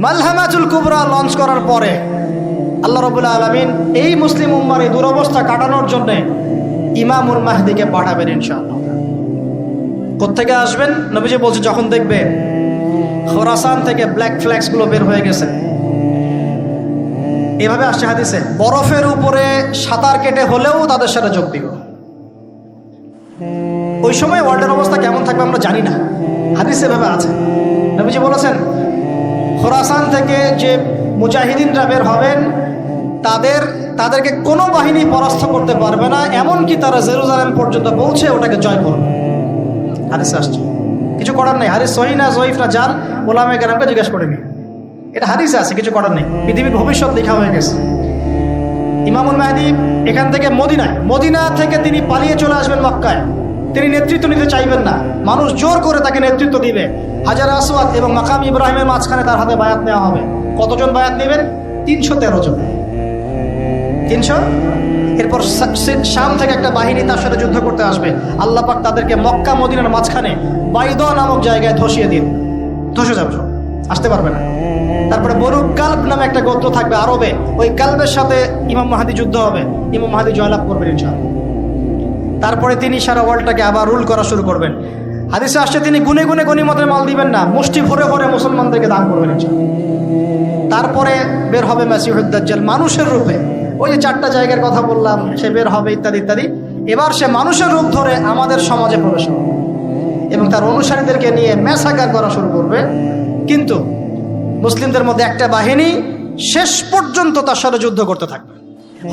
মালহামাতুল কুবরা launch করার পরে আল্লাহ রাব্বুল আলামিন এই মুসলিম উম্মার এই দুরবস্থা কাটানোর জন্য ইমামুল মাহদিকে পাঠাবেন ইনশাআল্লাহ। কোত্থেকে আসবেন? নবীজি বলছে যখন দেখবে খোরাসান থেকে ব্ল্যাক ফ্ল্যাক্স গুলো বের হয়ে গেছে, এভাবে আসছে হাদিসে, বরফের উপরে সাঁতার কেটে হলেও তাদের সাথে যোগ দিব। ওই সময় ওয়ার্ল্ডের অবস্থা কেমন থাকবে আমরা জানি না, হাদিসে এভাবে আছে। নবীজি বলেছেন খোরাসান থেকে যে মুজাহিদিনরা বের হবেন তাদেরকে কোনো বাহিনী পরাস্ত করতে পারবে না, এমনকি তারা জেরুজালেম পর্যন্ত পৌঁছে ওটাকে জয় করবে। হাদিসে আসছে, কিছু করার নেই। হাদিস সহিহ না জয়ীফ না জাল, ওলামায়ে কেরামকে জিজ্ঞেস করে নি, এটা হাদিসে আছে, কিছু করার নেই। পৃথিবীর ভবিষ্যৎ লেখা হয়ে গেছে। ইমামুল মাহদি এখান থেকে মদিনা থেকে তিনি পালিয়ে চলে আসবেন মক্কায়। তিনি নেতৃত্ব নিতে চাইবেন না, মানুষ জোর করে তাকে নেতৃত্ব দিবে। হাজার আসওয়াদ এবং মাকাম ইব্রাহিমের মাঝখানে তার হাতে বায়াত নেওয়া হবে। কতজন বায়াত নেবেন? 313 জন। 300। এরপর শাম থেকে একটা বাহিনী তার সাথে যুদ্ধ করতে আসবে। আল্লাহ পাক তাদেরকে মক্কা মদিনার মাঝখানে বাইদা নামক জায়গায় ধসিয়ে দিন, ধসে যাবে, আসতে পারবে না। তারপরে বনু কালব নামে একটা গোত্র থাকবে আরবে, ওই কালবের সাথে ইমাম মাহদি যুদ্ধ হবে, ইমাম মাহদি জয়লাভ করবেন ইনশাআল্লাহ। তারপরে তিনি সারা ওয়ার্ল্ডটাকে আবার রুল করা শুরু করবেন। হাদিসে আসছে তিনি গুনে গুনে গনিমতের মাল দিবেন না, মুষ্টি ভরে ভরে মুসলমানদেরকে দান করবেন ইনশাআল্লাহ। তারপরে বের হবে মাসিহুদ দাজ্জাল মানুষের রূপে, ওই যে 4টা জায়গার কথা বললাম, সে বের হবে ইত্যাদি ইত্যাদি। এবার সে মানুষের রূপ ধরে আমাদের সমাজে প্রবেশ করবে এবং তার অনুসারীদেরকে নিয়ে ম্যাসাকার করা শুরু করবে। কিন্তু মুসলিমদের মধ্যে একটা বাহিনী শেষ পর্যন্ত তার সাথে যুদ্ধ করতে থাকবে।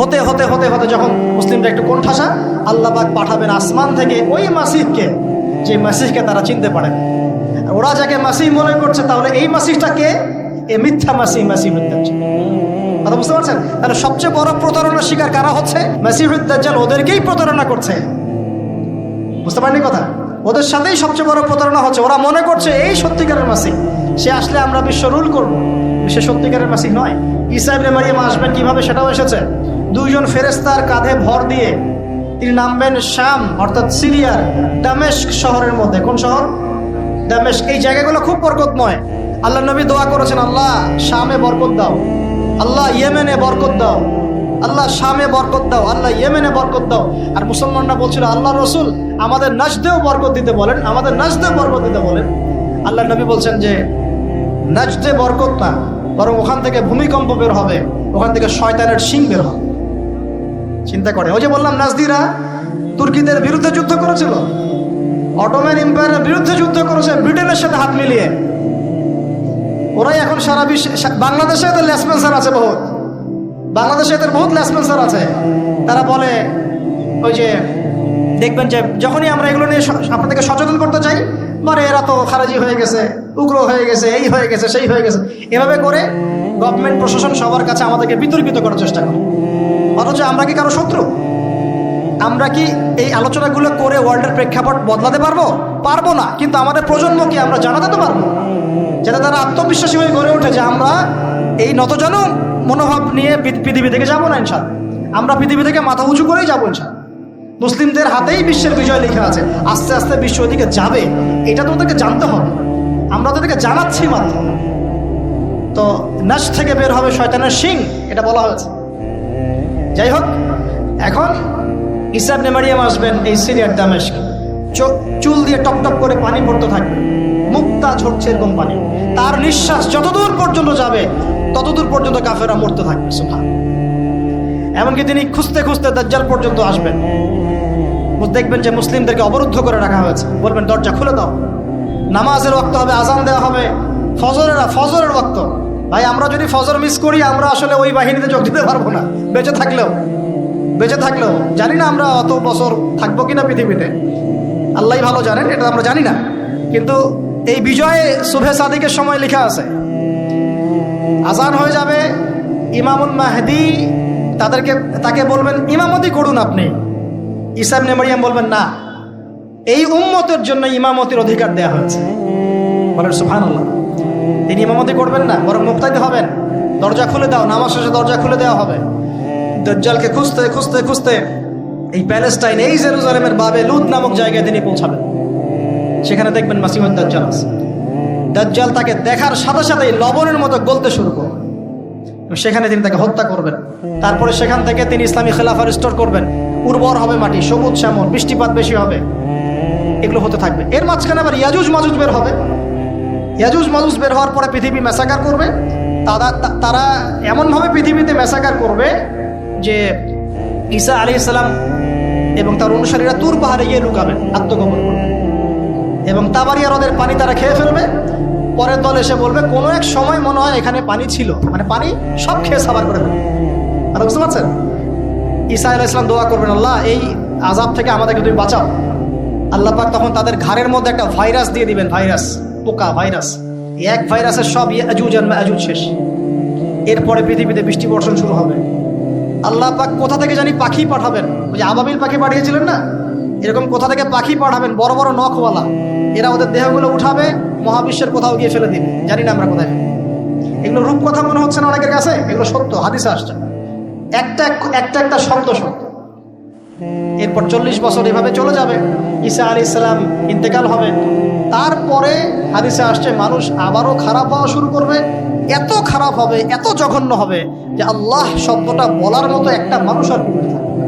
হতে হতে হতে হতে যখন মুসলিমরা একটু কোণঠাসা, আল্লাহ পাক পাঠাবেন আসমান থেকে ওই মাসিহকে, যে মাসিহকে তারা চিনতে পারে। ওরা যাকে মাসিহ মনে করছে, তাহলে এই মাসিহটা কে? এ মিথ্যা মাসিহুদ দাজ্জাল। কথা বুঝতে পারছেন? তাহলে সবচেয়ে বড় প্রতারণার শিকার কারা হচ্ছে? মাসিহুদ দাজ্জাল ওদেরকেই প্রতারণা করছে। বুঝতে পারেননি কথা? ওদের সাথেই সবচেয়ে বড় প্রতারণা হচ্ছে। ওরা মনে করছে এই সত্যিকারের মাসিহ, সে আসলে আমরা বিশ্ব রুল করব। সে সত্যিকারের মাসিহ নয়। ঈসা ইবনে মারিয়াম আসবেন কিভাবে সেটাও এসেছে। 2 জন ফেরেশতার কাঁধে ভর দিয়ে তিনি নামবেন শাম অর্থাৎ সিরিয়ার দামেস্ক শহরের মধ্যে। কোন শহর? দামেস্ক। এই জায়গাগুলো খুব বরকতময়। আল্লাহ নবী দোয়া করেছেন, আল্লাহ শামে বরকত দাও, আল্লাহ ইয়েমেনে বরকত দাও, আল্লাহ শামে বরকত দাও, আল্লাহ ইয়েমেনে বরকত দাও। আর মুসলমানরা বলছিল, আল্লাহ রসুল আমাদের নাজদেও বরকত দিতে বলেন, আমাদের নাজদেও বরকত দিতে বলেন। আল্লাহ নবী বলছেন যে নাজদে বরকত না, বরং ওখান থেকে ভূমিকম্প বের হবে, ওখান থেকে শয়তানের শিং বের হবে। চিন্তা করে, ওই যে বললাম নাজদিরা তুর্কিদের বিরুদ্ধে যুদ্ধ করেছিল, অটোমান এম্পায়ারের বিরুদ্ধে যুদ্ধ করেছে ব্রিটেনের সাথে হাত মিলিয়ে। ওরাই এখন সারা বিশ্বে, বাংলাদেশে এদের লেসপেন্সার আছে বহুত, বাংলাদেশে এদের বহুত লেসপেন্সার আছে। তারা বলে, ওই যে দেখবেন যে যখনই আমরা এগুলো নিয়ে আপনাদেরকে সচেতন করতে চাই, মানে এরা তো খারাজি হয়ে গেছে, উগ্র হয়ে গেছে, এই হয়ে গেছে, সেই হয়ে গেছে, এভাবে করে গভর্নমেন্ট প্রশাসন সবার কাছে আমাদেরকে বিতর্কিত করার চেষ্টা করে। অথচ আমরা কি কারো শত্রু? আমরা কি এই আলোচনাগুলো করে ওয়ার্ল্ডের প্রেক্ষাপট বদলাতে পারবো? পারবো না। কিন্তু আমাদের প্রজন্মকে আমরা জানাতে তো পারবো, যাতে তারা আত্মবিশ্বাসী হয়ে গড়ে ওঠে যে আমরা এই নতজানু মনোভাব নিয়ে পৃথিবী থেকে যাবো না ইনশাআল্লাহ। আমরা পৃথিবী থেকে মাথা উঁচু করেই যাবো ইনশাআল্লাহ। মুসলিমদের হাতেই বিশ্বের বিজয় লেখা আছে, আস্তে আস্তে বিশ্ব ওদিকে যাবে, এটা তোমাদেরকে জানতে হবে। আমরা তাদেরকে জানাচ্ছি মাত্র। তো নাশ থেকে বের হবে শয়তানের শিং, এটা বলা হয়েছে। যাই হোক, এখন ঈসা ইবনে মারিয়াম আসবেন এই সিরিয়ার দামেস্ক, চুল দিয়ে টপ টপ করে পানি পড়তে থাকবে, মুক্তা ঝরছে এরকম পানি। তার নিঃশ্বাস যতদূর পর্যন্ত যাবে ততদূর পর্যন্ত কাফেররা মরতে থাকবে। সুবহান। এমনকি তিনি খুঁজতে খুঁজতে দাজ্জাল পর্যন্ত আসবেন। দেখবেন যে মুসলিমদেরকে অবরুদ্ধ করে রাখা হয়েছে, বলবেন দরজা খুলে দাও, নামাজের ওয়াক্ত হবে, আজান দেওয়া হবে, ফজরের ওয়াক্ত। ভাই আমরা যদি ফজর মিস করি, আমরা আসলে ওই বাহিনীতে যোগ দিতে পারবো না, বেঁচে থাকলেও জানি না আমরা অত বছর থাকবো কিনা পৃথিবীতে, আল্লাহই ভালো জানেন, এটা আমরা জানি না। কিন্তু এই বিজয়ে সুবহে সাদিকের সময় লেখা আছে, আজান হয়ে যাবে, ইমামুল মাহদি তাকে বলবেন ইমামতি করুন আপনি। ঈসা ইবনে মারিয়াম বলবেন না, এই উম্মতের জন্য ইমামতির অধিকার দেয়া হয়েছে। বলেন সুবহানাল্লাহ। তিনি ইমামতি করবেন না, বরং মুক্তাদি হবেন। দরজা খুলে দাও, নামাজ শেষে দরজা খুলে দেওয়া হবে। দাজ্জালকে খুঁজতে খুঁজতে খুঁজতে এই প্যালেস্টাইন, এই জেরুজালেমের বাবে লুদ নামক জায়গায় তিনি পৌঁছাবেন। সেখানে দেখবেন মাসিহুদ দাজ্জাল আছে। দাজ্জাল তাকে দেখার সাথে সাথেই লবণের মতো গলতে শুরু করবে। সেখানে তিনি তাকে হত্যা করবেন। তারপরে সেখান থেকে তিনি ইসলামী খেলাফা রিস্টোর করবেন। উর্বর হবে মাটি, সবুজ শ্যামল, বৃষ্টিপাত বেশি হবে, এগুলো হতে থাকবে। এর মাঝখানে আবার ইয়াজুজ মাজুজ বের হবে। ইয়াজুজ মাজুজ বের হওয়ার পরে পৃথিবী ম্যাসাকার করবে। তারা এমনভাবে পৃথিবীতে ম্যাসাকার করবে যে ঈসা আলাইহিস সালাম এবং তার অনুসারীরা তুর পাহাড়ে গিয়ে লুকাবেন, আত্মগোপন করবেন, এবং তাবারিয়া হ্রদের পানি তারা খেয়ে ফেলবে। পরের দল এসে বলবে কোনো এক সময় মনে হয় এখানে পানি ছিল, মানে পানি সব খেয়ে সাবার করে ফেলবে। আর বুঝতে পারছেন? ঈসা আলাইহিস সালাম দোয়া করবেন, আল্লাহ এই আযাব থেকে আমাদেরকে তুমি বাঁচাও। আল্লাহ পাক তখন তাদের ঘাড়ের মধ্যে একটা ভাইরাস দিয়ে দিবেন, ভাইরাস, পোকা ভাইরাস। এক ভাইরাসের সব ইয়াজুজ আর মাজুজ শেষ। এরপরে পৃথিবীতে বৃষ্টি বর্ষণ শুরু হবে। আল্লাহ পাক কোথা থেকে জানি পাখি পাঠাবেন, ওই যে আবাবিল পাখি পাঠিয়েছিলেন না, এরকম কোথা থেকে পাখি পাঠাবেন বড় বড় নখওয়ালা। এরা ওদের দেহগুলো উঠাবে, মহাবিশ্বের কোথাও গিয়ে ফেলে দিবে, জানি না আমরা কোথায়। এগুলো রূপকথা মনে হচ্ছে না অনেকের কাছে, এগুলো সত্য, হাদিসে আসছে, একটা একটা শব্দ সত্য। এরপর 40 বছর এভাবে চলে যাবে, ঈসা আলাইহিস সালাম ইন্তেকাল হবে। তারপরে হাদিসে আসছে মানুষ আবারও খারাপ হওয়া শুরু করবে। এত খারাপ হবে, এত জঘন্য হবে যে আল্লাহ শব্দটা বলার মতো একটা মানুষ আর পৃথিবীতে থাকবে না।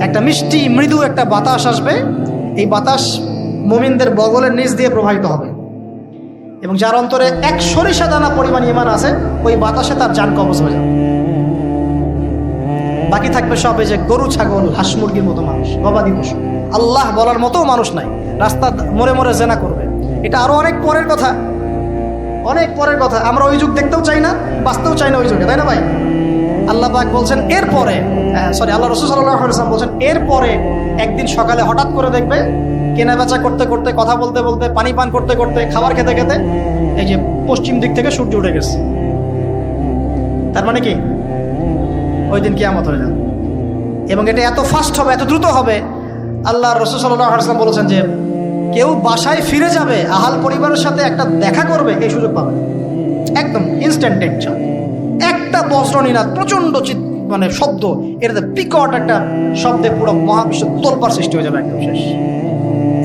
একটা মিষ্টি মৃদু একটা বাতাস আসবে, এই বাতাস মুমিনদের বগলের নিচ দিয়ে প্রবাহিত হবে, এবং যার অন্তরে এক সরিষা দানা পরিমাণ ঈমান আছে, ওই বাতাসে তার জান কবজ হয়ে যাবে। বাকি থাকবে সব এই যে গরু, ছাগল, হাঁস মুরগির মতো মানুষ, গবাদি পশু। আল্লাহ বলার মতো মানুষ নাই, রাস্তা মোড়ে মোড়ে জেনা করবে। এটা আরো অনেক পরের কথা, অনেক পরের কথা। আমরা ওই যুগ দেখতেও চাই না, বাঁচতেও চাই না ওই যুগে, তাই না ভাই? আল্লাহ পাক বলছেন এরপরে, আল্লাহ রাসূল সাল্লাল্লাহু আলাইহি ওয়াসাল্লাম বলছেন এরপরে একদিন সকালে হঠাৎ করে দেখবে কেনা বেচা করতে করতে, কথা বলতে বলতে, পানি পান করতে করতে, খাবার খেতে খেতে এই যে পশ্চিম দিক থেকে সূর্য উঠে গেছে। তার মানে কি ওই দিন কিয়ামত হয়ে যাবে। এবং এটা এত ফাস্ট হবে, এত দ্রুত হবে। আল্লাহ রাসূল সাল্লাল্লাহু আলাইহি ওয়াসাল্লাম বলেছেন যে কেউ বাসায় ফিরে যাবে, আহাল পরিবারের সাথে একটা দেখা করবে, এই সুযোগ পাবে একদম ইনস্ট্যান্ট। একটা বজ্রনীনাদ, প্রচন্ড মানে শব্দ, এটাতে বিকট একটা শব্দে পুরো মহাবিশ্ব তোলপাড় সৃষ্টি হয়ে যাবে, একদম শেষ।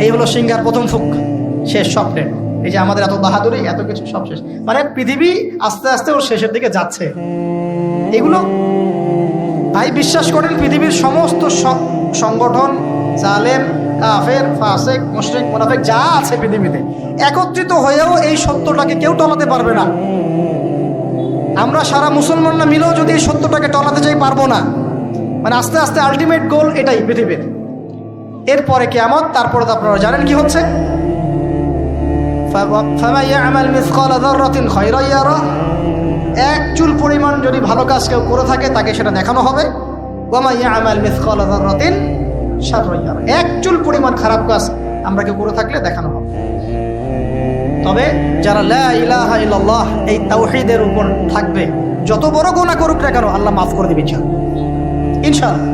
এই হলো সিংহার প্রথম ফুক, শেষ, সফটে। এই যে আমাদের এত বাহাদুরি, এত কিছু সব শেষ, মানে পৃথিবী আস্তে আস্তে ওর শেষের দিকে যাচ্ছে। এগুলো ভাই বিশ্বাস করেন, পৃথিবীর সমস্ত সংগঠন, জালেম, কাফের, ফাসিক, মুশরিক, মুনাফিক যা আছে পৃথিবীতে, একত্রিত হয়েও এই সত্যটাকে কেউ টলাতে পারবে না। আমরা সারা মুসলমানরা মিলেও যদি এই সত্যটাকে টলাতে চাই, পারবো না। মানে আস্তে আস্তে আলটিমেট গোল এটাই পৃথিবীর। এরপরে কিয়ামত, তারপরে তো আপনারা জানেন কি হচ্ছে। ফামান ইয়া'মাল মিসকালা যাররাতিন খায়রান ইয়ারাহ, এক চুল পরিমাণ যদি ভালো কাজ কেউ করে থাকে তাকে সেটা দেখানো হবে। ওয়া মান ইয়া'মাল মিসকালা যাররাতিন শাররান ইয়ারাহ, এক চুল পরিমাণ খারাপ কাজ আমরা কেউ করে থাকলে দেখানো হবে। তবে যারা লা ইলাহা ইল্লাল্লাহ এই তাওহীদের উপর থাকবে, যত বড় গুনাহ করুক না কেন আল্লাহ মাফ করে দিবেন ইনশাআল্লাহ।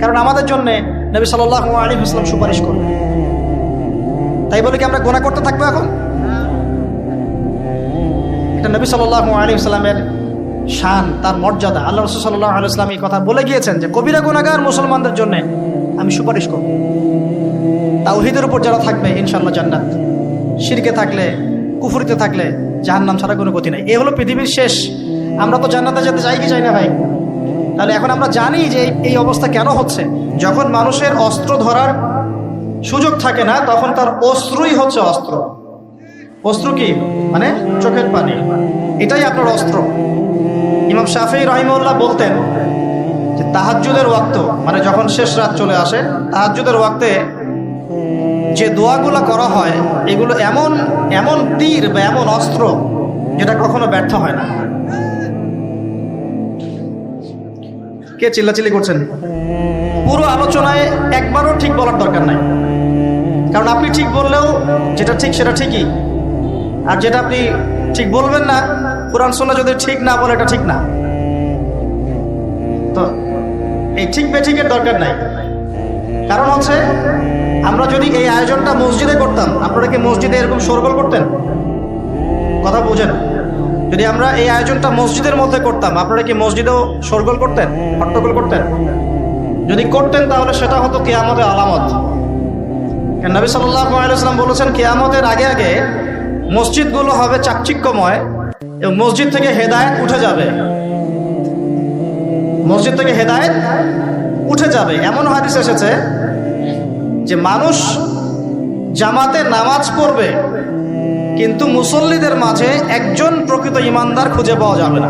কারণ আমাদের জন্য নবী সাল্লাল্লাহু আলাইহি ওয়াসাল্লাম সুপারিশ করবেন। তাই বলে কি আমরা গুনাহ করতে থাকবো এখন? এটা নবী সাল্লাল্লাহু আলাইহি ওয়াসাল্লামের শান, তার মর্যাদা। আল্লাহ রাসূল সাল্লাল্লাহু আলাইহি ওয়াসাল্লাম এই কথা বলে গিয়েছেন যে কবিরা গুনাহগার মুসলমানদের জন্য আমি সুপারিশ করব। তাওহীদের উপর যারা থাকবে ইনশাআল্লাহ জান্নাত, শিরকে থাকলে, কুফরিতে থাকলে জাহান্নাম ছাড়া কোনো গতি নাই। এই হলো পৃথিবীর শেষ। আমরা তো জান্নাতে যেতে চাই কি চাই না ভাই? তাহলে এখন আমরা জানি যে এই অবস্থা কেন হচ্ছে। যখন মানুষের অস্ত্র ধরার সুযোগ থাকে না, তখন তার অস্ত্রই হচ্ছে অস্ত্র। অস্ত্র কি? মানে চোখের পানি, এটাই আপনার অস্ত্র। ইমাম শাফিঈ রাহিমাহুল্লাহ বলতেন যে তাহাজ্জুদের ওয়াক্ত, মানে যখন শেষ রাত চলে আসে, তাহাজ্জুদের ওয়াক্তে যে দোয়াগুলো করা হয় এগুলো এমন এমন তীর বা এমন অস্ত্র যেটা কখনো ব্যর্থ হয় না। কে চিল্লাচিল্লি করছেন? পুরো আলোচনায় একবারও ঠিক বলার দরকার নাই, কারণ আপনি ঠিক বললেও যেটা ঠিক সেটা ঠিকই, আর যেটা আপনি ঠিক বলবেন না, কোরআন সুন্নাহ যদি ঠিক না বলে এটা ঠিক না। তো এই ঠিক বেঠিকের দরকার নাই। কারণ হচ্ছে আমরা যদি এই আয়োজনটা মসজিদে করতাম, আপনারা কি মসজিদে এরকম শোরগোল করতেন? কথা বোঝেন? যদি আমরা এই আয়োজনটা মসজিদের মধ্যে করতাম, আপনারা কি মসজিদেও শোরগোল করতেন, হট্টগোল করতেন? যদি করতেন তাহলে সেটা হতো কিয়ামতের আলামত। নবী সাল্লাল্লাহু আলাইহি ওয়াসাল্লাম বলেছেন কিয়ামতের আগে আগে মসজিদগুলো হবে চাকচিক্যময় এবং মসজিদ থেকে হেদায়েত উঠে যাবে, মসজিদ থেকে হেদায়েত উঠে যাবে। এমন হাদিস এসেছে যে মানুষ জামাতে নামাজ পড়বে কিন্তু মুসল্লিদের মাঝে একজন প্রকৃত ইমানদার খুঁজে পাওয়া যাবে না।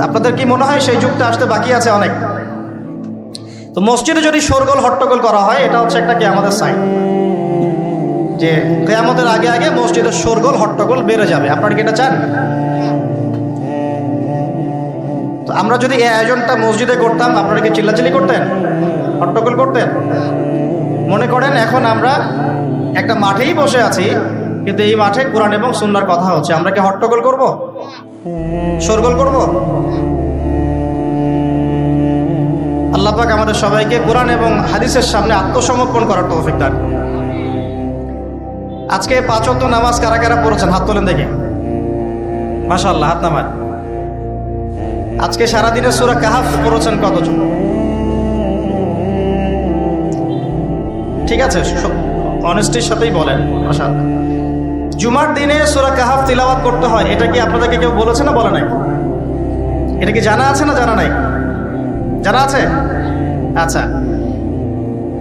আপনাদের কি মনে হয় সেই যুগটা আসতে বাকি আছে অনেক? তো মসজিদে যদি শোরগোল হট্টগোল করা হয়, এটা হচ্ছে একটা কিয়ামতের সাইন যে কিয়ামতের আগে আগে মসজিদের শোরগোল হট্টগোল বেড়ে যাবে। আপনারা কি এটা চান? তো আমরা যদি এই আয়োজনটা মসজিদে করতাম, আপনারা কি চিল্লাচিল্লি করতেন, হট্টগোল করতেন? মনে করেন এখন আমরা একটা মাঠেই বসে আছি, কিন্তু এই মাঠে কোরআন এবং সুন্নাহর কথা হচ্ছে, আমরা কি হট্টগোল করব, শোরগোল করব? আল্লাহ পাক আমাদের সবাইকে কোরআন এবং হাদিসের সামনে আত্মসমর্পণ করার তৌফিক দান। আজকে 5 ওয়াক্ত নামাজ কারা কারা পড়েছেন হাত তোলেন দেখে। মাশাআল্লাহ, হাত নামান। আজকে সারাদিনে সূরা কাহাফ পড়েছেন কতজন? ঠিক আছে, অনেস্টির সাথেই বলেন। মাশাআল্লাহ। জুমার দিনে সূরা কাহাফ তিলাওয়াত করতে হয়, এটা কি আপনাদেরকে কেউ বলেছে না বলে নাই? এটা কি জানা আছে না জানা নাই? জানা আছে? আচ্ছা,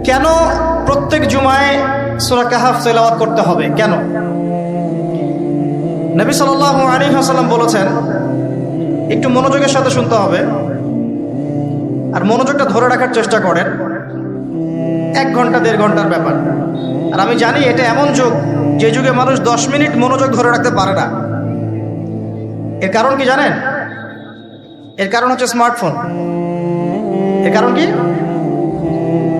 কেন প্রত্যেক জুমায় সূরা কাহাফ তিলাওয়াত করতে হবে? কেন? নবী সাল্লাল্লাহু আলাইহি ওয়াসাল্লাম বলেছেন, একটু মনোযোগের সাথে শুনতে হবে আর মনোযোগটা ধরে রাখার চেষ্টা করেন। 1 ঘন্টা 1.5 ঘন্টার ব্যাপার। আর আমি জানি এটা এমন যুগ যে যুগে মানুষ 10 মিনিট মনোযোগ ধরে রাখতে পারে না। এর কারণ কি জানেন? এর কারণ হচ্ছে স্মার্টফোন। এর কারণ কি?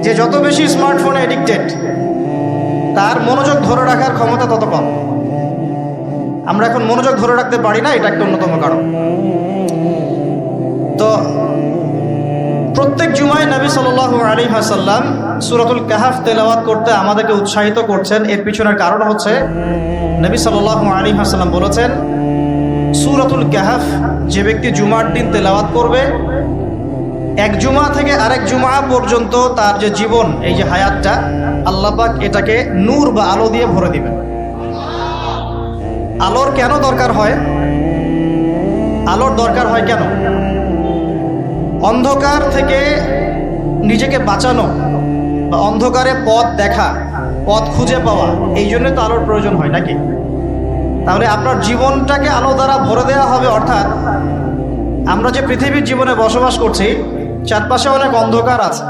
যে যত বেশি স্মার্টফোনে এডিক্টেড, তার মনোযোগ ধরে রাখার ক্ষমতা তত কম। আমরা এখন মনোযোগ ধরে রাখতে পারি না, এটা একটা অন্যতম কারণ। তো প্রত্যেক জুমায় নবী সাল্লাল্লাহু আলাইহি ওয়াসাল্লাম সূরাতুল কাহাফ তেলাওয়াত করতে আমাদেরকে উৎসাহিত করছেন। এর পিছনের কারণ হচ্ছে নবী সাল্লাল্লাহু আলাইহি ওয়াসাল্লাম বলেছেন, সূরাতুল কাহাফ যে ব্যক্তি জুমার দিন তেলাওয়াত করবে, এক জুমা থেকে আরেক জুমা পর্যন্ত তার যে জীবন, এই যে হায়াতটা, আল্লাহ পাক এটাকে নূর বা আলো দিয়ে ভরে দিবেন। আলোর কেন দরকার হয়? আলোর দরকার হয় কেন? অন্ধকার থেকে নিজেকে বাঁচানো বা অন্ধকারে পথ দেখা, পথ খুঁজে পাওয়া, এই জন্য তো আলোর প্রয়োজন হয় নাকি? তাহলে আপনার জীবনটাকে আলো দ্বারা ভরে দেওয়া হবে। অর্থাৎ আমরা যে পৃথিবীর জীবনে বসবাস করছি, চারপাশে অনেক অন্ধকার আছে,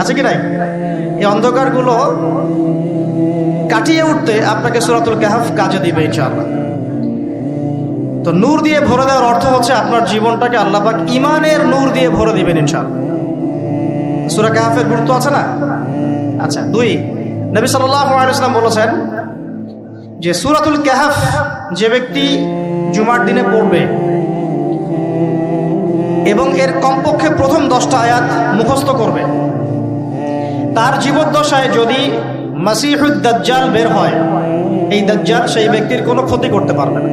আছে কি নাই? এই অন্ধকারগুলো কাটিয়ে উঠতে আপনাকে সূরাতুল কাহাফ কাজে দিবে ইনশাআল্লাহ। তো নূর দিয়ে ভরে দেওয়ার অর্থ হচ্ছে আপনার জীবনটাকে আল্লাহ পাক ঈমানের নূর দিয়ে ভরে দিবেন ইনশাআল্লাহ। সূরা কাহাফের গুরুত্ব আছে না? আচ্ছা, 2, নবী সাল্লাল্লাহু আলাইহি ওয়াসাল্লাম বলেছেন যে সূরাতুল কাহাফ যে ব্যক্তি জুমার দিনে পড়বে এবং এর কমপক্ষে প্রথম 10টা আয়াত মুখস্থ করবে, তার জীবদ্দশায় যদি মাসিহুদ দাজ্জাল বের হয়, এই দাজ্জাল সেই ব্যক্তির কোনো ক্ষতি করতে পারবে না।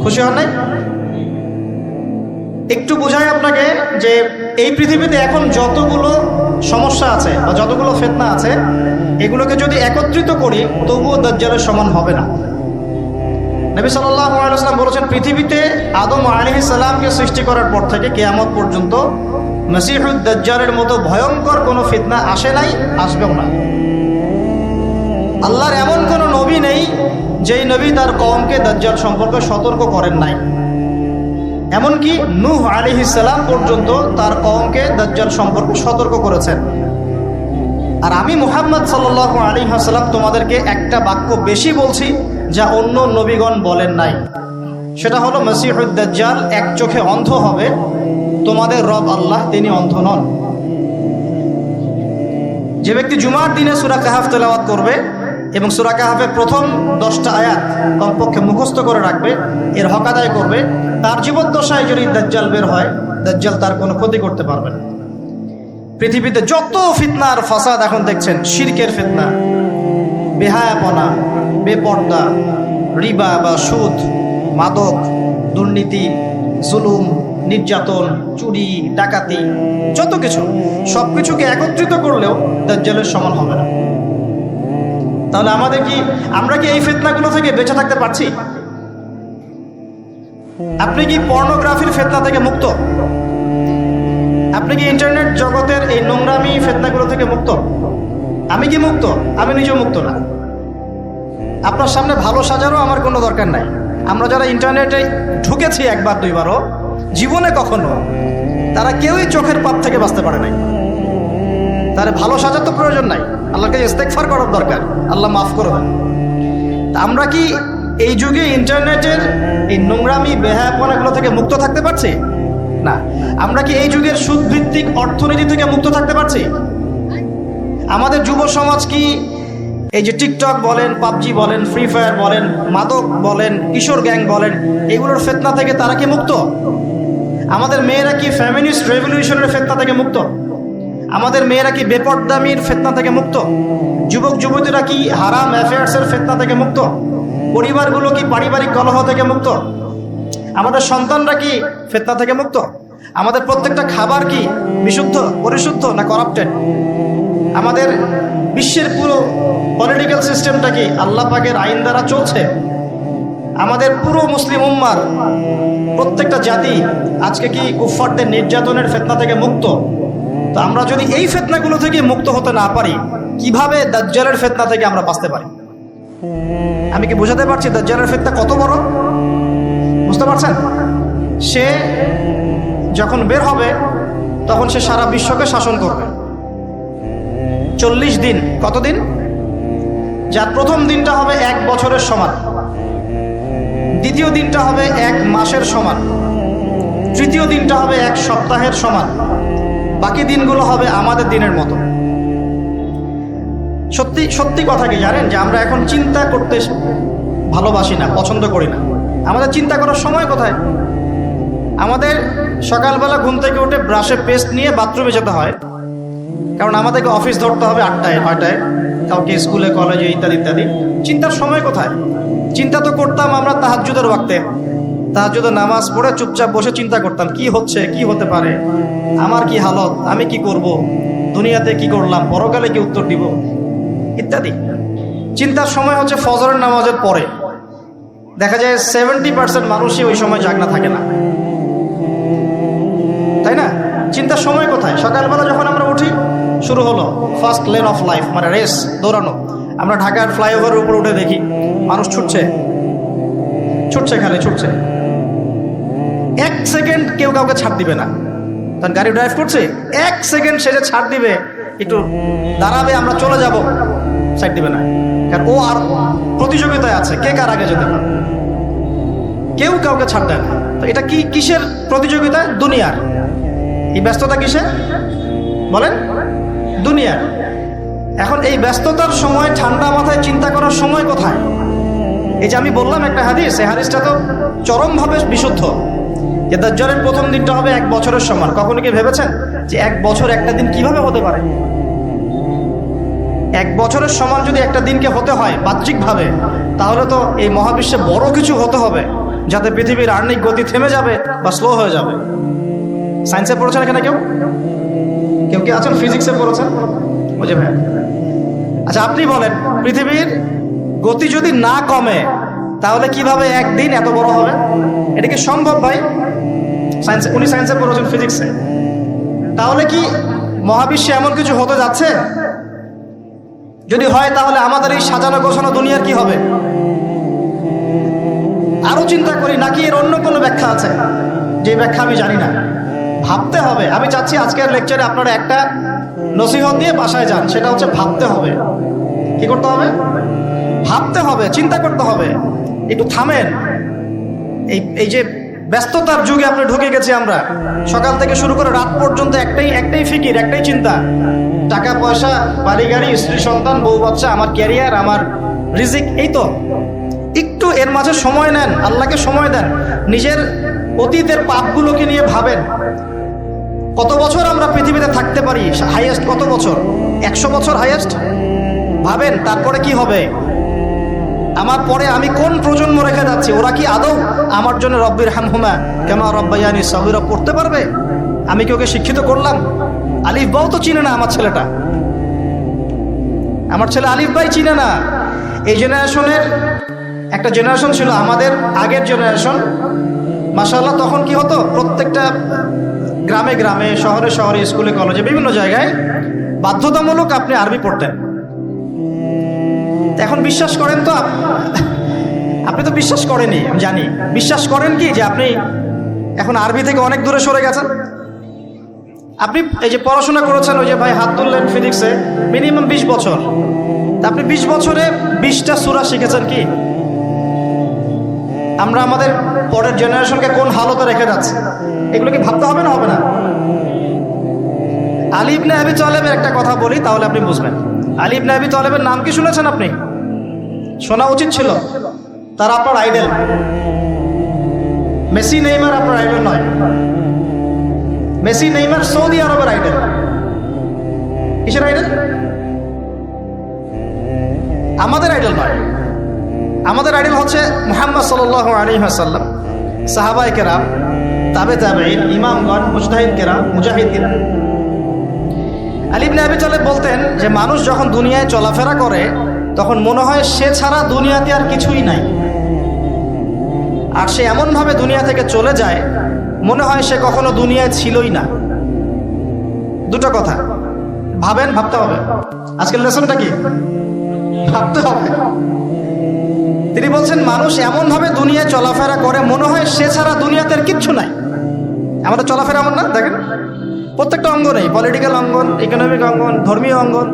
খুশি হন নাই? একটু বোঝাই আপনাকে যে এই পৃথিবীতে এখন যতগুলো সমস্যা আছে বা যতগুলো ফিতনা আছে, এগুলোকে যদি একত্রিত করি তবুও দাজ্জালের সমান হবে না। নবী সাল্লাল্লাহু আলাইহি ওয়াসাল্লাম বলেছেন, পৃথিবীতে আদম আলাইহিস সালামকে সৃষ্টি করার পর থেকে কিয়ামত পর্যন্ত মাসিহুদ দাজ্জালের মতো ভয়ঙ্কর কোনো ফিতনা আসে নাই, আসবেও না। আল্লাহর এমন কোনো নবী নেই যেই নবী তার কওমকে দাজ্জাল সম্পর্কে সতর্ক করেন নাই। এমনকি নূহ আলাইহিস সালাম পর্যন্ত তার কওমকে দাজ্জাল সম্পর্কে সতর্ক করেছেন। আর আমি মুহাম্মদ সাল্লাল্লাহু আলাইহি ওয়াসাল্লাম তোমাদেরকে একটা বাক্য বেশি বলছি যা অন্য নবীগণ বলেন নাই, সেটা হলো মাসিহুদ দাজ্জাল এক চোখে অন্ধ হবে, তোমাদের রব আল্লাহ তিনি অন্ধ নন। যে ব্যক্তি জুমার দিনে সূরা কাহাফ তেলাওয়াত করবে এবং সূরা কাহাফের প্রথম 10টা আয়াত কমপক্ষে মুখস্থ করে রাখবে, এর হক আদায় করবে, তার জীবদ্দশায় যদি দাজ্জাল বের হয়, দাজ্জাল তার কোনো ক্ষতি করতে পারবে না। পৃথিবীতে যত ফিতনা আর ফাসাদ এখন দেখছেন, শিরকের ফিতনা, বেহায়াপনা, বেপর্দা, রিবা বা সুদ, মাদক, দুর্নীতি, জুলুম, নির্যাতন, চুরি, ডাকাতি, যত কিছু, সব কিছুকে একত্রিত করলেও দাজ্জালের সমান হবে না। তাহলে আমরা কি এই ফিতনাগুলো থেকে বেঁচে থাকতে পারছি? আপনি কি পর্নোগ্রাফির ফিতনা থেকে মুক্ত? আপনি কি ইন্টারনেট জগতের এই নোংরামি ফিতনাগুলো থেকে মুক্ত? আমি কি মুক্ত? আমি নিজেও মুক্ত না। আপনার সামনে ভালো সাজারও আমার কোনো দরকার নাই। আমরা যারা ইন্টারনেটে ঢুকেছি একবার দুইবারও, জীবনে কখনো তারা কেউই চোখের পাপ থেকে বাঁচতে পারে নাই। তাহলে ভালো সাজার তো প্রয়োজন নাই, আল্লাহকে ইস্তেগফার করার দরকার, আল্লাহ মাফ করে দেন। আমরা কি এই যুগে ইন্টারনেটের এই নোংরামি বেহায়াপনাগুলো থেকে মুক্ত থাকতে পারছি? না। আমরা কি এই যুগের সুদভিত্তিক অর্থনীতি থেকে মুক্ত থাকতে পারছি? আমাদের যুব সমাজ কি এই যে টিকটক বলেন, পাবজি বলেন, ফ্রি ফায়ার বলেন, মাদক বলেন, কিশোর গ্যাং বলেন, এগুলোর ফিতনা থেকে তারা কি মুক্ত? আমাদের মেয়েরা কি ফেমিনিস্ট রেভলিউশনের ফিতনা থেকে মুক্ত? আমাদের মেয়েরা কি বেপরদামির ফিতনা থেকে মুক্ত? যুবক যুবতীরা কি হারাম অ্যাফেয়ার্সের ফিতনা থেকে মুক্ত? পরিবারগুলো কি পারিবারিক কলহ থেকে মুক্ত? আমাদের সন্তানরা কি ফিতনা থেকে মুক্ত? আমাদের প্রত্যেকটা খাবার কি বিশুদ্ধ, পরিশুদ্ধ না করাপ্টেড? আমাদের বিশ্বের পুরো পলিটিক্যাল সিস্টেমটা কি আল্লাহ পাকের আইন দ্বারা চলছে? আমাদের পুরো মুসলিম উম্মার প্রত্যেকটা জাতি আজকে কি কুফফারদের নির্যাতনের ফিতনা থেকে মুক্ত? তো আমরা যদি এই ফিতনাগুলো থেকে মুক্ত হতে না পারি, কিভাবে দাজ্জালের ফিতনা থেকে আমরা বাঁচতে পারি? আমি কি বোঝাতে পারছি দাজ্জালের ফিতনা কত বড়? বুঝতে পারছেন? সে যখন বের হবে তখন সে সারা বিশ্বকে শাসন করবে 40 দিন। কতদিন? যার প্রথম দিনটা হবে 1 বছরের সমান, দ্বিতীয় দিনটা হবে 1 মাসের সমান, তৃতীয় দিনটা হবে 1 সপ্তাহের সমান, বাকি দিনগুলো হবে আমাদের দিনের মতো। সত্যি সত্যি কথা কি জানেন যে আমরা এখন চিন্তা করতে ভালোবাসি না, পছন্দ করি না। আমাদের চিন্তা করার সময় কোথায়? আমাদের সকালবেলা ঘুম থেকে উঠে ব্রাশে পেস্ট নিয়ে বাথরুমে যেতে হয়, কারণ আমাদেরকে অফিস ধরতে হবে 8টায় 9টায়, কাউকে স্কুলে কলেজে ইত্যাদি ইত্যাদি। চিন্তার সময় কোথায়? চিন্তা তো করতাম আমরা তাহাজ্জুদের ওয়াক্তে, তাহাজ্জুদের নামাজ পড়ে চুপচাপ বসে চিন্তা করতাম কি হচ্ছে, কি হতে পারে, আমার কি হালত, আমি কি করব, দুনিয়াতে কি করলাম, পরকালে কি উত্তর দিব ইত্যাদি। চিন্তার সময় হচ্ছে ফজরের নামাজের পরে। দেখা যায় 70% মানুষই ওই সময় জাগনা থাকে না, তাই না? চিন্তার সময় কোথায়? সকালবেলা যখন আমরা উঠি শুরু হলো ফার্স্ট লেন অফ লাইফ, মানে রেস, দৌড়ানো। আমরা ঢাকার ফ্লাইওভারের উপর উঠে দেখি মানুষ ছুটছে, খালি ছুটছে। 1 সেকেন্ড কেউ কাউকে ছাড় দিবে না। তখন গাড়ি ড্রাইভ করছে, 1 সেকেন্ড সে যে ছাড় দিবে, একটু দাঁড়াবে, আমরা চলে যাব, ছাড় দিবে না, কারণ ও আর প্রতিযোগিতায় আছে কে কার আগে যেতে পারে। কেউ কাউকে ছাড় দেয় না। তো এটা কি কিসের প্রতিযোগিতা? দুনিয়ার। এই ব্যস্ততা কিসের বলেন? দুনিয়ার। এখন এই ব্যস্ততার সময় ঠান্ডা মাথায় চিন্তা করার সময় কোথায়? এই যে আমি বললাম একটা হাদিস, এই হাদিসটা তো চরমভাবে বিশুদ্ধ, যে দাজ্জালের প্রথম দিনটা হবে 1 বছরের সমান। কখনো কি ভেবেছেন যে 1 বছর একটা দিন কিভাবে হতে পারে? 1 বছরের সমান যদি একটা দিনকে হতে হয় বাহ্যিকভাবে, তাহলে তো এই মহাবিশ্বে বড় কিছু হতে হবে যাতে পৃথিবীর আর্নিক গতি থেমে যাবে বা স্লো হয়ে যাবে। সায়েন্সে পড়েছেন এখানে কেউ কি আছেন? ফিজিক্সে পড়েছেন? বুঝে ভাই। আচ্ছা আপনি বলেন, পৃথিবীর গতি যদি না কমে তাহলে কিভাবে একদিন এত বড় হবে? এটা কি সম্ভব ভাই? সায়েন্সে, উনি সায়েন্সে পড়েছেন, ফিজিক্সে। তাহলে কি মহাবিশ্বে এমন কিছু হতে যাচ্ছে? যদি হয় তাহলে আমাদের এই সাজানো গোছানো দুনিয়ার কি হবে? আরো চিন্তা করি নাকি এর অন্য কোনো ব্যাখ্যা আছে, যে ব্যাখ্যা আমি জানি না? ভাবতে হবে। আমি চাচ্ছি আজকের লেকচারে আপনারা একটা নসিহত দিয়ে বাসায় যান, সেটা হচ্ছে ভাবতে হবে। কি করতে হবে? ভাবতে হবে, চিন্তা করতে হবে। একটু থামেন। এই যে ব্যস্ততার যুগে আপনি ঢুকে গেছি আমরা, সকাল থেকে শুরু করে রাত পর্যন্ত একটাই ফিকির, একটাই চিন্তা, টাকা পয়সা, বাড়ি গাড়ি, স্ত্রী সন্তান, বউ বাচ্চা, আমার ক্যারিয়ার, আমার রিজিক, এই তো। একটু এর মাঝে সময় নেন, আল্লাহকে সময় দেন, নিজের অতীতের পাপগুলোকে নিয়ে ভাবেন। কত বছর আমরা পৃথিবীতে থাকতে পারি? হাইয়েস্ট কত বছর? 100 বছর হাইয়েস্ট। ভাবেন তারপরে কি হবে? আমার পরে আমি কোন প্রজন্ম রেখে যাচ্ছি? ওরা কি আদৌ আমার জন্য রব্বির হামহুমা কামা রব্বায়ানি সগীরা পড়তে পারবে? আমি কি ওকে শিক্ষিত করলাম? আলিফ বাও তো চিনে না আমার ছেলেটা, আমার ছেলে আলিফ বাই চিনে না। এই জেনারেশনের একটা জেনারেশন ছিল আমাদের আগের জেনারেশন, মাশাআল্লাহ। তখন কি হতো, প্রত্যেকটা গ্রামে গ্রামে, শহরে শহরে, স্কুলে কলেজে, বিভিন্ন জায়গায় বাধ্যতামূলক আপনি আরবি পড়তেন। এখন বিশ্বাস করেন তো, আপনি তো বিশ্বাস করেনই, আমি জানি। বিশ্বাস করেন কি যে আপনি এখন আরবি থেকে অনেক দূরে সরে গেছেন? আপনি এই যে পড়াশোনা করেছেন, ওই যে ভাই হাত তুললেন ফিজিক্সে, মিনিমাম 20 বছর। তা আপনি 20 বছরে 20টা সূরা শিখেছেন কি? আমরা আমাদের পরের জেনারেশনকে কোন হালতে রেখে যাচ্ছি, এগুলো কি ভাবতে হবে না, হবে না? আলী ইবনে আবি তালেবের একটা কথা বলি, তাহলে আপনি বুঝবেন। আলী ইবনে আবি তালেবের নাম কি শুনেছেন আপনি? শোনা উচিত ছিল। তারা আপনার আইডল। মেসি নেইমার আপনার আইডল নয়। মেসি নেইমার সৌদি আরবের আইডল। কিসের আইডল? আমাদের আইডল নয়। আমাদের আইডল হচ্ছে মুহাম্মদ সাল্লাল্লাহু আলাইহি ওয়াসাল্লাম, সাহাবায়ে কেরাম, তাবে তাবেঈন, ইমামগণ, মুজতাহিদ কেরাম, মুজাহিদ কেরাম। আলী ইবনে আবি তালেব বলতেন যে মানুষ যখন দুনিয়ায় চলাফেরা করে তখন মনে হয় সে ছাড়া দুনিয়াতে আর কিছুই নাই, আর সে এমনভাবে দুনিয়া থেকে চলে যায় মনে হয় সে কখনো দুনিয়ায় ছিলই না। দুটো কথা ভাবেন, ভাবতে হবে। আজকের লেসনটা কি? ভাবতে হবে। তিনি বলছেন মানুষ এমনভাবে দুনিয়ায় চলাফেরা করে মনে হয় সে ছাড়া দুনিয়াতে আর কিচ্ছু নাই। আমাদের চলাফেরা এমন না? দেখেন প্রত্যেকটা অঙ্গনেই, পলিটিক্যাল অঙ্গন, ইকোনমিক অঙ্গন, ধর্মীয় অঙ্গন।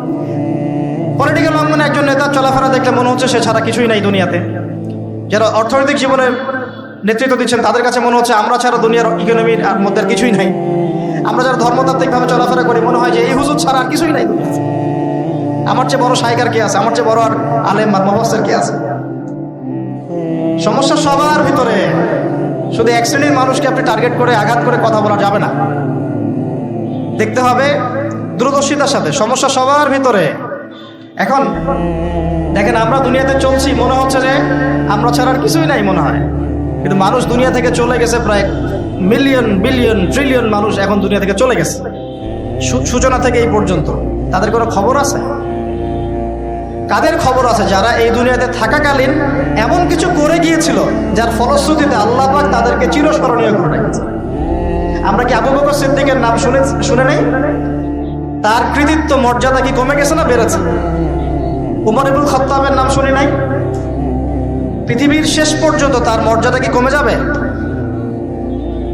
পলিটিক্যাল অঙ্গনে একজন নেতার চলাফেরা দেখলে মনে হচ্ছে সে ছাড়া কিছুই নাই দুনিয়াতে। যারা অর্থনৈতিক জীবনে নেতৃত্ব দিচ্ছেন তাদের কাছে মনে হচ্ছে আমরা ছাড়া দুনিয়ার ইকোনমির মধ্যে আর কিছুই নাই। আমরা যারা ধর্মতাত্ত্বিকভাবে চলাফেরা করি মনে হয় যে এই হুজুর ছাড়া আর কিছুই নাই দুনিয়াতে। আমার চেয়ে বড় শায়খার কে আছে, আমার চেয়ে বড় আর আলেম বা মুফাসসির কে আছে? সমস্যা সবার ভিতরে। শুধু এক শ্রেণীর মানুষকে আপনি টার্গেট করে আঘাত করে কথা বলা যাবে না। দেখতে হবে দূরদর্শিতার সাথে, সমস্যা সবার ভিতরে। এখন দেখেন আমরা দুনিয়াতে চলছি, মনে হচ্ছে যে আমরা ছাড়া আর কিছুই নাই মনে হয়, কিন্তু মানুষ দুনিয়া থেকে চলে গেছে। প্রায় মিলিয়ন, বিলিয়ন, ট্রিলিয়ন মানুষ এখন দুনিয়া থেকে চলে গেছে। সূচনা থেকে এই পর্যন্ত তাদের কোনো খবর আছে? কাদের খবর আছে? যারা এই দুনিয়াতে থাকাকালীন এমন কিছু করে গিয়েছিল যার ফলশ্রুতিতে আল্লাহ পাক তাদেরকে চিরস্মরণীয় করে রেখেছে। আমরা কি আবু বকর সিদ্দিকের নাম শুনে নেই? তার কৃতিত্ব মর্যাদা কি কমে গেছে না বেড়েছে? উমর ইবনুল খাত্তাবের নাম শুনি নাই? পৃথিবীর শেষ পর্যন্ত তার মর্যাদা কি কমে যাবে?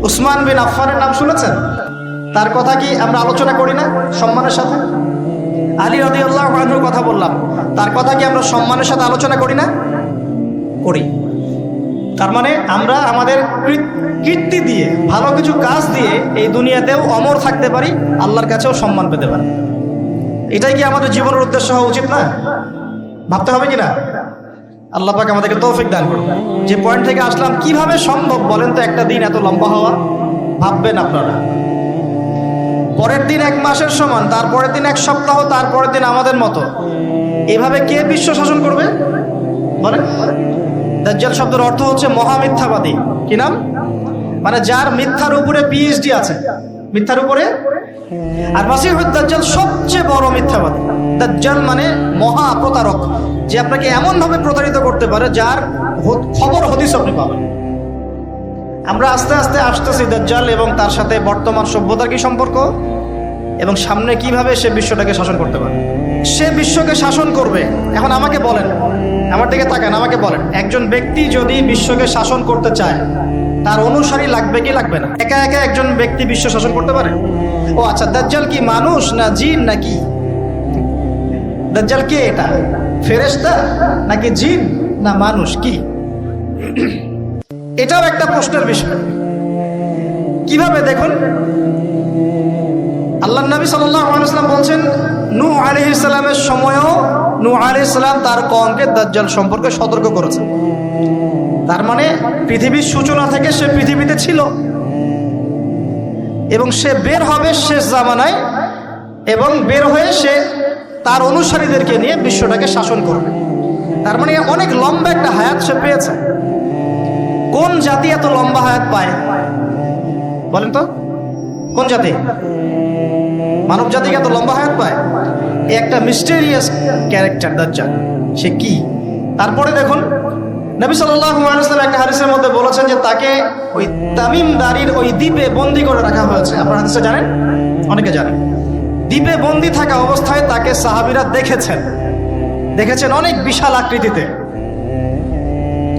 উসমান বিন আফফানের নাম শুনেছেন? তার কথা কি আমরা আলোচনা করি না সম্মানের সাথে? আলী রাদিয়াল্লাহু আনহুর কথা বললাম, তার কথা কি আমরা সম্মানের সাথে আলোচনা করি না? করি। তার মানে আমরা আমাদের কীর্তি দিয়ে, ভালো কিছু কাজ দিয়ে এই দুনিয়াতেও অমর থাকতে পারি, আল্লাহর কাছেও সম্মান পেতে পারি। এটাই কি আমাদের জীবনের উদ্দেশ্য হওয়া উচিত না? ভাবতে হবে কিনা? আল্লাহ পাক আমাদেরকে তৌফিক দান করুন। যে পয়েন্ট থেকে আসলাম, কিভাবে সম্ভব বলেন তো একটা দিন এত লম্বা হওয়া? ভাববেন আপনারা। পরের দিন 1 মাসের সমান, তারপরের দিন 1 সপ্তাহ, তারপরের দিন আমাদের মতো। এভাবে কে বিশ্ব শাসন করবে বলেন? দাজ্জাল শব্দের অর্থ হচ্ছে মহামিথ্যাবাদী। কি নাম? মানে যার মিথ্যার উপরে পিএইচডি আছে, মিথ্যার উপরে। আর মাসিহুদ দাজ্জাল সবচেয়ে বড় মিথ্যাবাদী। দাজ্জাল মানে মহা প্রতারক, যে আপনাকে এমন ভাবে প্রতারিত করতে পারে যার খবর হদিস আপনি পাবেন। আমরা আস্তে আস্তে আসতেছি দাজ্জাল এবং তার সাথে বর্তমান সভ্যতার কি সম্পর্ক, এবং সামনে কিভাবে সে বিশ্বটাকে শাসন করতে পারে। সে বিশ্বকে শাসন করবে। এখন আমাকে বলেন, আমার দিকে তাকান, আমাকে বলেন, একজন ব্যক্তি যদি বিশ্বকে শাসন করতে চায় তার অনুসারী লাগবে কি লাগবে না? একা একা একজন ব্যক্তি বিশ্ব শাসন করতে পারে? ও আচ্ছা, দাজ্জাল কি মানুষ না জিন নাকি? দাজ্জাল কে? এটা ফেরেশতা নাকি জিন না মানুষ? কি? এটাও একটা প্রশ্নের বিষয়। কিভাবে? দেখুন, আল্লাহর নবী সাল্লাল্লাহু আলাইহি ওয়াসাল্লাম বলছেন নূহ আলাইহিস সালামের সময়ও নূহ আলাইহিস সালাম তার কওমকে দাজ্জাল সম্পর্কে সতর্ক করেছেন। তার মানে পৃথিবীর সূচনা থেকে সে পৃথিবীতে ছিল এবং সে বের হবে শেষ জামানায়, এবং বের হয়ে সে তার অনুসারীদেরকে নিয়ে বিশ্বটাকে শাসন করবে। তার মানে অনেক লম্বা একটা হায়াত সে পেয়েছে। কোন জাতি এত লম্বা হায়াত পায় বলেন তো? কোন জাতি? মানব জাতি এত লম্বা হায়াত পায়? একটা মিস্টেরিয়াস ক্যারেক্টার দাজ্জাল। সে কি? তারপরে দেখুন নবী সাল্লাল্লাহু আলাইহি ওয়াসাল্লাম একটা হাদিসের মধ্যে বলেছেন যে তাকে ওই তামিম দারির ওই দ্বীপে বন্দী করে রাখা হয়েছে। আপনারা হাদিসটা জানেন? অনেকে জানেন। দ্বীপে বন্দী থাকা অবস্থায় তাকে সাহাবীরা দেখেছেন অনেক বিশাল আকৃতিতে,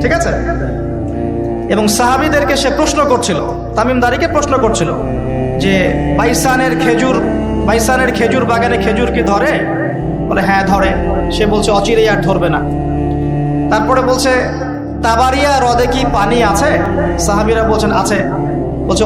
ঠিক আছে? এবং সাহাবীদেরকে সে প্রশ্ন করছিল, তামিম দারিকে প্রশ্ন করছিল যে বাইসানের খেজুর বাগানে খেজুর কি ধরে? বলে হ্যাঁ ধরে। সে বলছে অচিরেই আর ধরবে না। তারপরে বলছে তাবারিয়া হ্রদে কি পানি আছে? সাহাবীরা বলছেন আছে। বলছে